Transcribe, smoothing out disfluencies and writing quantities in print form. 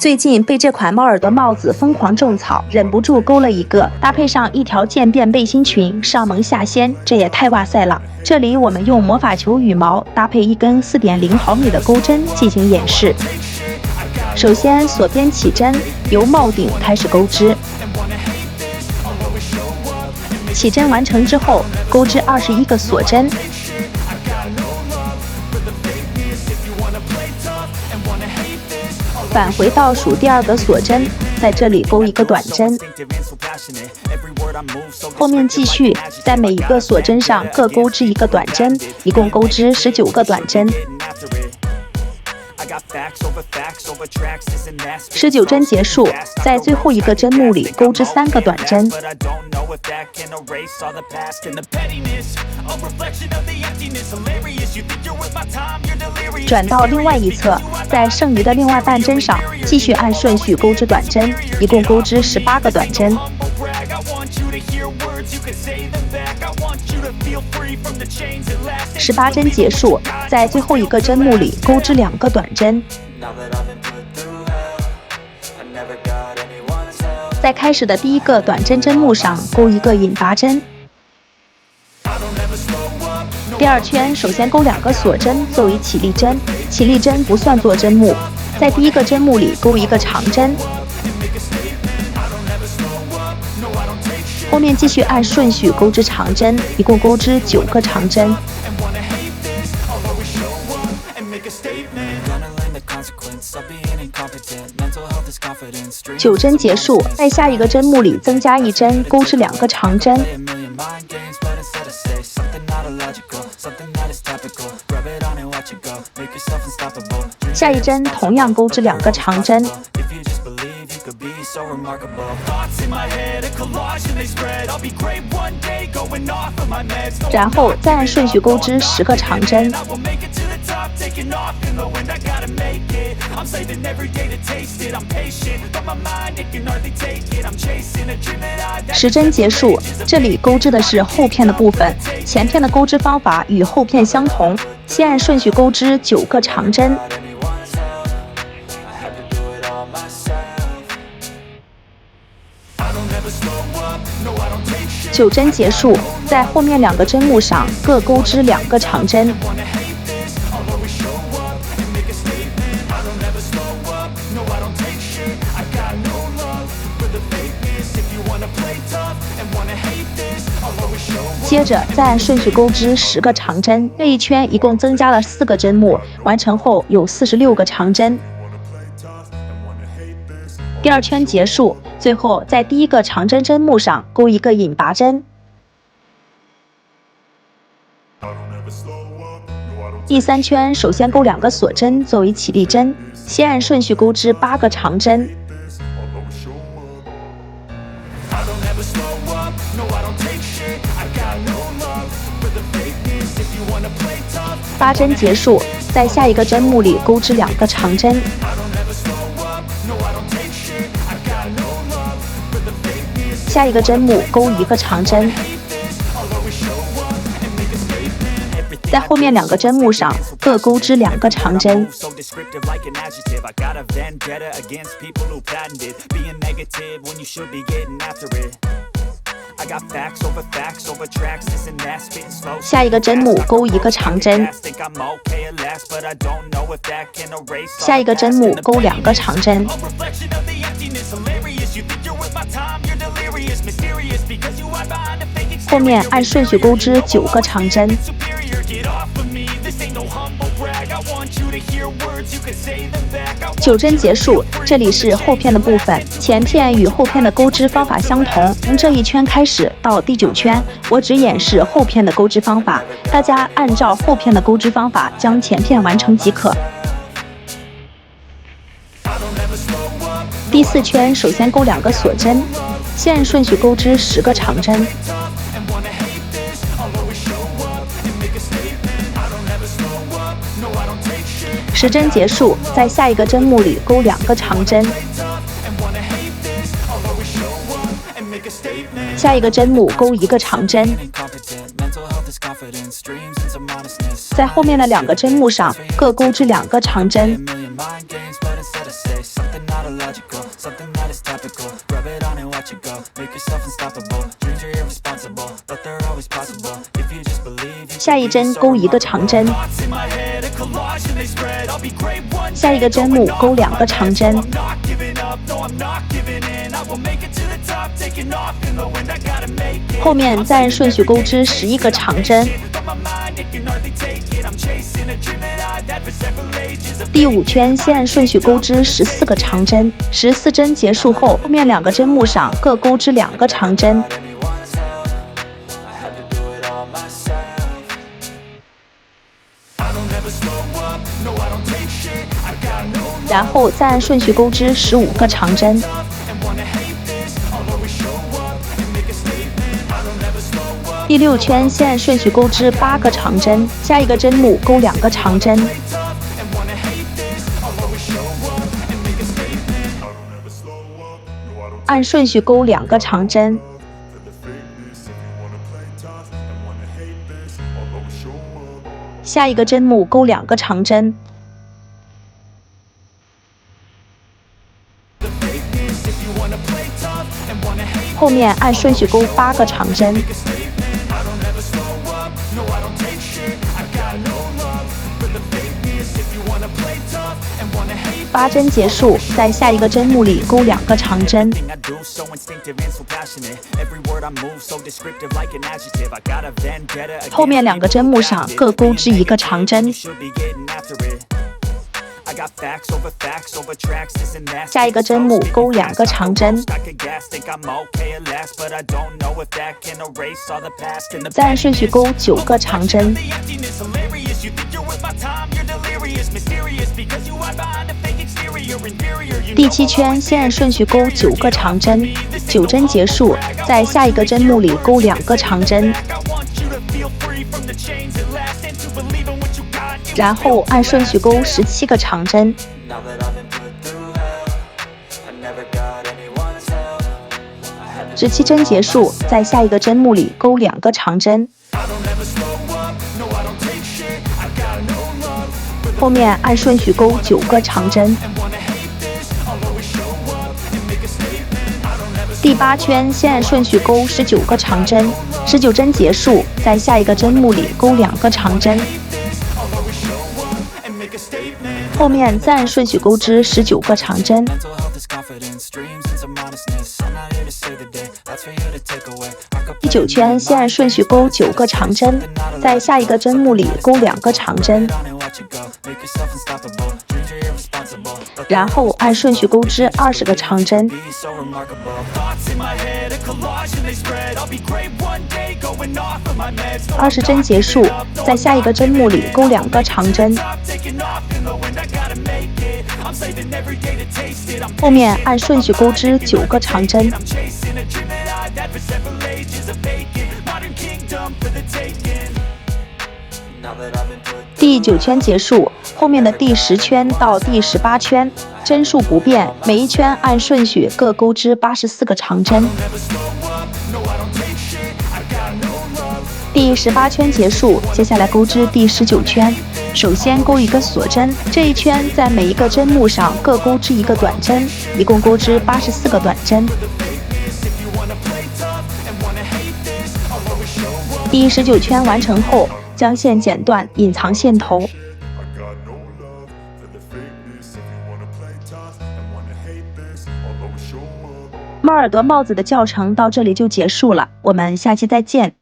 最近被这款猫耳朵帽子疯狂种草，忍不住勾了一个，搭配上一条渐变背心裙，上萌下仙，这也太哇塞了！这里我们用魔法球羽毛搭配一根4.0毫米的钩针进行演示。首先锁边起针，由帽顶开始钩织。起针完成之后，钩织21个锁针。返回到数第2个锁针，在这里钩一个短针，后面继续在每一个锁针上各钩织一个短针，一共钩织19个短针。19针结束，在最后一个针目里钩织3个短针。转到另外一侧，在剩余的另外半针上继续按顺序钩织短针，一共钩织18个短针。18针结束，在最后一个针目里钩织2个短针。在开始的第1个短针针目上钩一个引拔针。第2圈首先钩2个锁针作为起立针，起立针不算作针目，在第1个针目里钩一个长针。后面继续按顺序钩织长针，一共钩织9个长针。9针结束，在下一个针目里增加1针，钩织2个长针。下一针同样钩织2个长针。然后再按顺序钩织10个长针。10针结束，这里钩织的是后片的部分，前片的钩织方法与后片相同，先按顺序钩织9个长针。9针结束，在后面2个针目上各钩织2个长针。接着再按顺序钩织10个长针，这一圈一共增加了4个针目，完成后有46个长针。第2圈结束，最后在第1个长针针目上钩一个引拔针。第3圈首先钩2个锁针作为起立针，先按顺序钩织8个长针。8针结束，在下一个针目里钩织2个长针。下一个针目钩1个长针。在后面2个针目上各钩织2个长针。下一个针目钩1个长针。下一个针目钩2个长针。后面按顺序钩织9个长针。9针结束，这里是后片的部分，前片与后片的钩织方法相同。从这一圈开始到第9圈，我只演示后片的钩织方法，大家按照后片的钩织方法将前片完成即可。第4圈首先钩2个锁针，先按顺序钩织10个长针。10针结束，在下一个针目里钩2个长针。下一个针目钩1个长针。在后面的2个针目上各钩织2个长针。not illogical, something that is topical. Rub it on and watch it go, make yourself unstoppable. Dreams are irresponsible, but they're always possible. If you just believe, you 下一针钩一个长针， thoughts in my head, a collage and they spread. I'll be great one day. 下一个针目钩2个长针， I'm not giving up, no I'm not giving in. I will make it to the top, taking off in the wind. I gotta make it. 后面再按顺序钩织11个长针。 But my mind, it can hardly take it. I'm chasing a dream that I've had for several ages. 第5圈先按顺序钩织14个长针，14针结束后，后面2个针目上各钩织2个长针， Anyone's help, I had to do it all myself. I don't ever slow up, no I don't take shit. I got no 然后再按顺序钩织15个长针。 love and wanna hate this. I'll always show up and make a statement. I don't ever slow up. 第6圈先按顺序钩织8个长针，下一个针目钩2个长针， Tough and wanna hate this. I'll always show up and make a statement. I don't ever slow up, no I don't 按顺序钩2个长针， for the fakeness. If you wanna play tough and wanna hate this, I'll always show up. 下一个针目钩2个长针， The fakeness. If you wanna play tough and wanna hate 后面按顺序钩8个长针， a statement. I don't ever slow up, no I don't take shit. I got no love for the fakeness. If you wanna play tough and wanna hate 8针结束，在下一个针目里钩2个长针， everything I do so instinctive and so passionate. Every word I move so descriptive like an adjective. I got a vendetta against 后面2个针目上各钩织1个长针， You should be getting after it. I got facts over tracks, this and that. 下一个针目钩2个长针， I could gas, think I'm okay at last, but I don't know if that can erase all the past and the 再按顺序钩9个长针， The emptiness hilarious. You think you're worth my time, you're delirious, mysterious because you hide behind a fake exterior, inferior. You 第7圈先按顺序钩9个长针，9针结束，在下一个针目里钩2个长针， I want you to feel free from the chains that last and to believe in what you got. 然后按顺序钩17个长针， Now that I've been put through hell, I never got anyone's help. I had to 17针结束，在下一个针目里钩2个长针， I don't ever slow up, no I don't take shit. I got no love for the 后面按顺序钩9个长针。 and wanna hate this. I'll always show up and make a statement. I don't ever 第8圈先按顺序钩19个长针，19针结束，在下一个针目里钩2个长针， hate this. I'll always show up and make a statement. 后面再按顺序钩织19个长针。 Mental health is confidence, dreams and some honestness. I'm not here to save the day, that's for you to take away. I could 第9圈先按顺序钩9个长针，在下一个针目里钩2个长针， on and watch it go, make yourself unstoppable. Dreams are irresponsible, but 然后按顺序钩织20个长针。 be so remarkable. Thoughts in my head, a collage and they spread. I'll be great one day, going off of my meds. 20针结束，在下一个针目里钩2个长针， Stop taking off in the wind, I gotta make it. I'm saving every day to taste it. I'm 后面按顺序钩织9个长针， I'm chasing a dream that I've had for several ages. A vacant modern kingdom for the taking. Now that I've been put 第9圈结束，后面的第10圈到第18圈针数不变，每一圈按顺序各钩织84个长针。 never slow up, no I don't take shit. I got no love. 第18圈结束，接下来钩织第19圈。首先钩一个锁针，这一圈在每一个针目上各钩织1个短针，一共钩织84个短针。 If you wanna play tough and wanna hate this, I'll always show up. 第19圈完成后，将线剪断，隐藏线头。 I got no love for the fakeness. If you wanna play tough and wanna hate this, I'll always show up. 猫耳朵帽子的教程到这里就结束了，我们下期再见。